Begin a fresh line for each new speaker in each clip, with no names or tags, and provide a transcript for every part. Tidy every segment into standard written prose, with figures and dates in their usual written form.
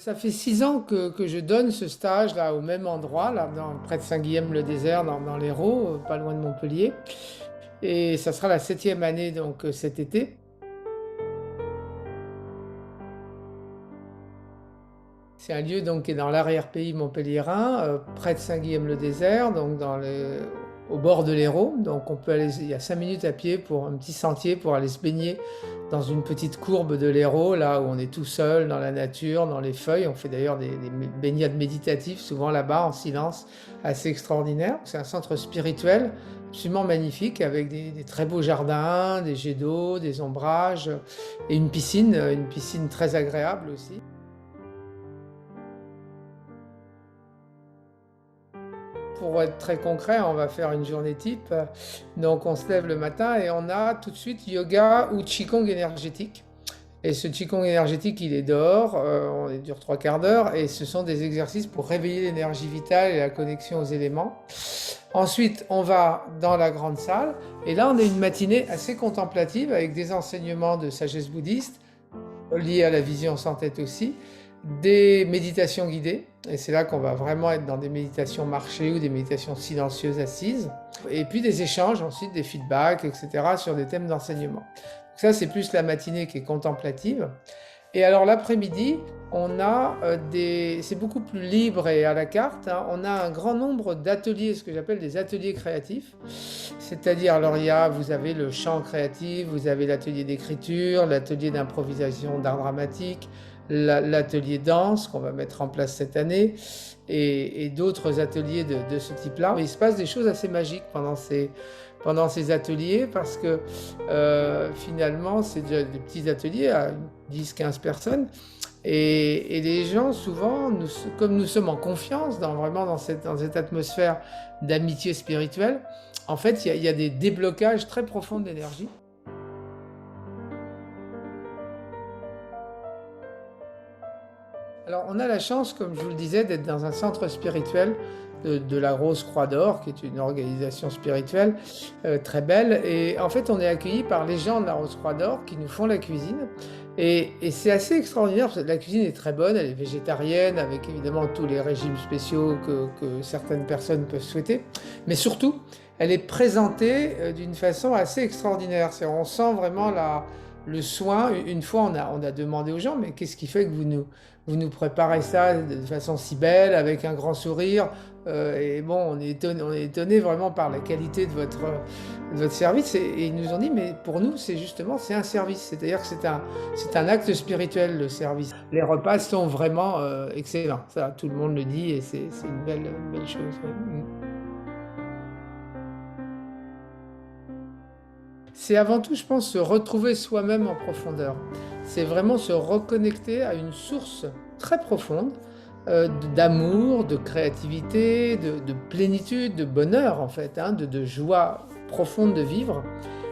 Ça fait 6 ans que je donne ce stage là au même endroit, là, près de Saint-Guilhem-le-Désert, dans l'Hérault, pas loin de Montpellier. Et ça sera la 7e année donc cet été. C'est un lieu donc qui est dans l'arrière-pays montpelliérain, près de Saint-Guilhem-le-Désert, donc au bord de l'Hérault. Donc on peut aller, il y a 5 minutes à pied pour un petit sentier pour aller se baigner dans une petite courbe de l'Hérault, là où on est tout seul dans la nature, dans les feuilles. On fait d'ailleurs des baignades méditatives, souvent là-bas en silence, assez extraordinaire. C'est un centre spirituel absolument magnifique avec des très beaux jardins, des jets d'eau, des ombrages et une piscine très agréable aussi. Pour être très concret, on va faire une journée type. Donc on se lève le matin et on a tout de suite yoga ou qigong énergétique. Et ce qigong énergétique, il est dehors, il dure 3/4 d'heure et ce sont des exercices pour réveiller l'énergie vitale et la connexion aux éléments. Ensuite, on va dans la grande salle et là, on a une matinée assez contemplative avec des enseignements de sagesse bouddhiste liés à la vision sans tête aussi, des méditations guidées, et c'est là qu'on va vraiment être dans des méditations marchées ou des méditations silencieuses assises, et puis des échanges ensuite, des feedbacks, etc. sur des thèmes d'enseignement. Donc ça, c'est plus la matinée qui est contemplative. Et alors l'après-midi, on a c'est beaucoup plus libre et à la carte, hein. On a un grand nombre d'ateliers, ce que j'appelle des ateliers créatifs. C'est-à-dire, alors vous avez le chant créatif, vous avez l'atelier d'écriture, l'atelier d'improvisation d'art dramatique, l'atelier danse qu'on va mettre en place cette année et d'autres ateliers de ce type-là. Il se passe des choses assez magiques pendant ces ateliers parce que finalement, c'est des petits ateliers à 10-15 personnes. Et les gens, souvent, comme nous sommes en confiance, vraiment dans cette atmosphère d'amitié spirituelle, en fait, il y a des déblocages très profonds d'énergie. Alors, on a la chance, comme je vous le disais, d'être dans un centre spirituel de la Rose Croix d'Or, qui est une organisation spirituelle très belle. Et en fait, on est accueillis par les gens de la Rose Croix d'Or qui nous font la cuisine. Et c'est assez extraordinaire, parce que la cuisine est très bonne, elle est végétarienne, avec évidemment tous les régimes spéciaux que certaines personnes peuvent souhaiter. Mais surtout, elle est présentée d'une façon assez extraordinaire. On sent vraiment le soin. Une fois, on a demandé aux gens, mais qu'est-ce qui fait que vous nous préparez ça de façon si belle, avec un grand sourire? Et bon, on est étonné vraiment par la qualité de votre service. Et ils nous ont dit, mais pour nous, c'est un service. C'est-à-dire que c'est un acte spirituel, le service. Les repas sont vraiment excellents. Ça, tout le monde le dit et c'est une belle chose. Ouais. C'est avant tout, je pense, se retrouver soi-même en profondeur. C'est vraiment se reconnecter à une source très profonde d'amour, de créativité, de plénitude, de bonheur en fait, hein, de joie profonde de vivre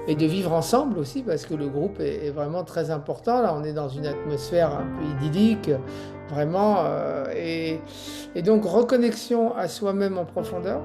et de vivre ensemble aussi parce que le groupe est vraiment très important. Là, on est dans une atmosphère un peu idyllique, vraiment. Et donc, reconnexion à soi-même en profondeur.